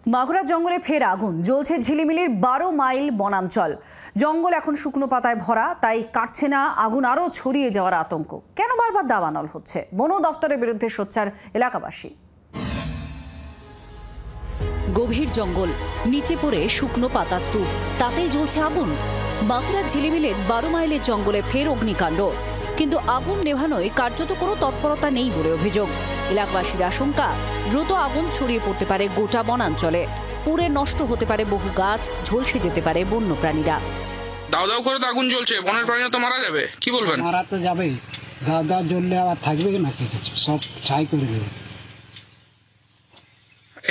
মাগুরার জঙ্গলে ফের আগুন জ্বলছে ঝিলিমিলির 12 মাইল বনাঞ্চল। জঙ্গল এখন শুকনো পাতায় ভরা, তাই কাটছে না, আগুন আরো ছড়িয়ে যাওয়ার আতঙ্ক। কেন বারবার দাবানল হচ্ছে? বন দফতরের বিরুদ্ধে সোচ্চার এলাকাবাসী। গভীর জঙ্গল, নিচে পড়ে শুকনো পাতা স্তূপ, তাতেই জ্বলছে আগুন। বাঁকুড়ার ঝিলিমিলির 12 মাইলের জঙ্গলে ফের অগ্নিকাণ্ড, কিন্তু আগুন নেভানোয় কার্যত কোনো তৎপরতা নেই বলে অভিযোগ। এলাকাবাসীর আশঙ্কা, দ্রুত আগুন ছড়িয়ে পড়তে পারে গোটা বনাঞ্চলে, পুড়ে নষ্ট হতে পারে বহু গাছ, ঝলসে যেতে পারে বন্যপ্রাণীরা। দাও দাও করে তো আগুন জ্বলছে, বনের প্রাণীরা তো মারা যাবে, কি বলবেন? মারা তো যাবেই, গাছ দাও জ্বললে আবার থাকবে না, কি কিছু সব ছাই করে দেবে।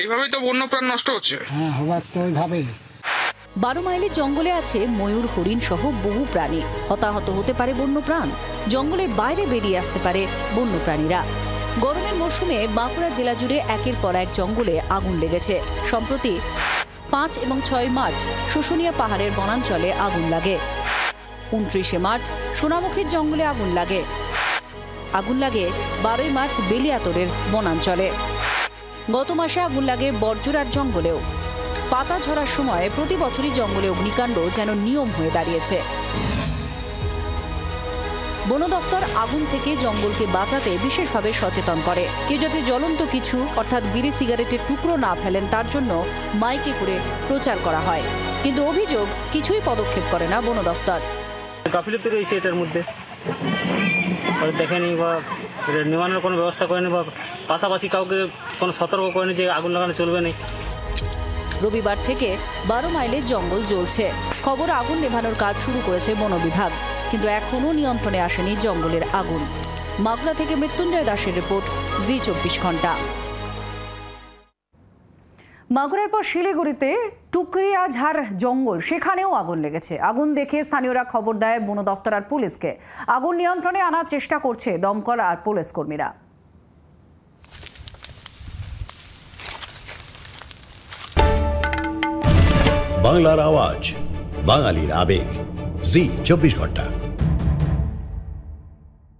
এইভাবেই তো বন্যপ্রাণ নষ্ট হচ্ছে। হ্যাঁ, হবার তো ওইভাবেই। 12 মাইলের জঙ্গলে আছে ময়ূর, হরিণ সহ বহু প্রাণী। হতাহত হতে পারে বন্যপ্রাণ, জঙ্গলের বাইরে বেরিয়ে আসতে পারে বন্যপ্রাণীরা। গরমের মরশুমে বাঁকুড়া জেলা জুড়ে একের পর এক জঙ্গলে আগুন লেগেছে। সম্প্রতি 5 এবং 6 মার্চ শুশুনিয়া পাহাড়ের বনাঞ্চলে আগুন লাগে। 29 মার্চ সোনামুখীর জঙ্গলে আগুন লাগে। 12 মার্চ বেলিয়াতোরের বনাঞ্চলে। গত মাসে আগুন লাগে বরজোড়ার জঙ্গলেও। পাতা ঝরার সময় প্রতি বছরই জঙ্গলে অগ্নিকাণ্ড যেন নিয়ম হয়ে দাঁড়িয়েছে। বন দফতর আগুন থেকে জঙ্গলকে বাঁচাতে বিশেষভাবে সচেতন করে। কেউ যাতে জ্বলন্ত কিছু অর্থাৎ বিড়ি সিগারেটের টুকরো না ফেলেন তার জন্য মাইকে করে প্রচার করা হয়, কিন্তু অভিযোগ কিছুই পদক্ষেপ করে না বন দফতর। গাফিলতি রয়েছে এটার মধ্যে, দেখেনি বা নিবানোর কোনো ব্যবস্থা করেনি, বা পাশাপাশি কাউকে কোনো সতর্ক করেনি যে আগুন লাগানো চলবে না। রবিবার থেকে 12 মাইলের জঙ্গল জ্বলছে। খবর, আগুন নেভানোর কাজ শুরু করেছে বন বিভাগ, কিন্তু এখনও নিয়ন্ত্রণে আসেনি জঙ্গলের আগুন। মাগুরা থেকে মৃত্যুঞ্জয় দাসের রিপোর্ট, জি 24 ঘন্টা। মাগুরার পর শিলিগুড়িতে টুকরিয়াঝাড় জঙ্গল, সেখানেও আগুন লেগেছে। আগুন দেখে স্থানীয়রা খবর দেয় বন দফতর আর পুলিশকে। আগুন নিয়ন্ত্রণে আনার চেষ্টা করছে দমকল আর পুলিশ কর্মীরা। বাংলার আওয়াজ, বাঙালির আবেগ, জি 24 ঘন্টা।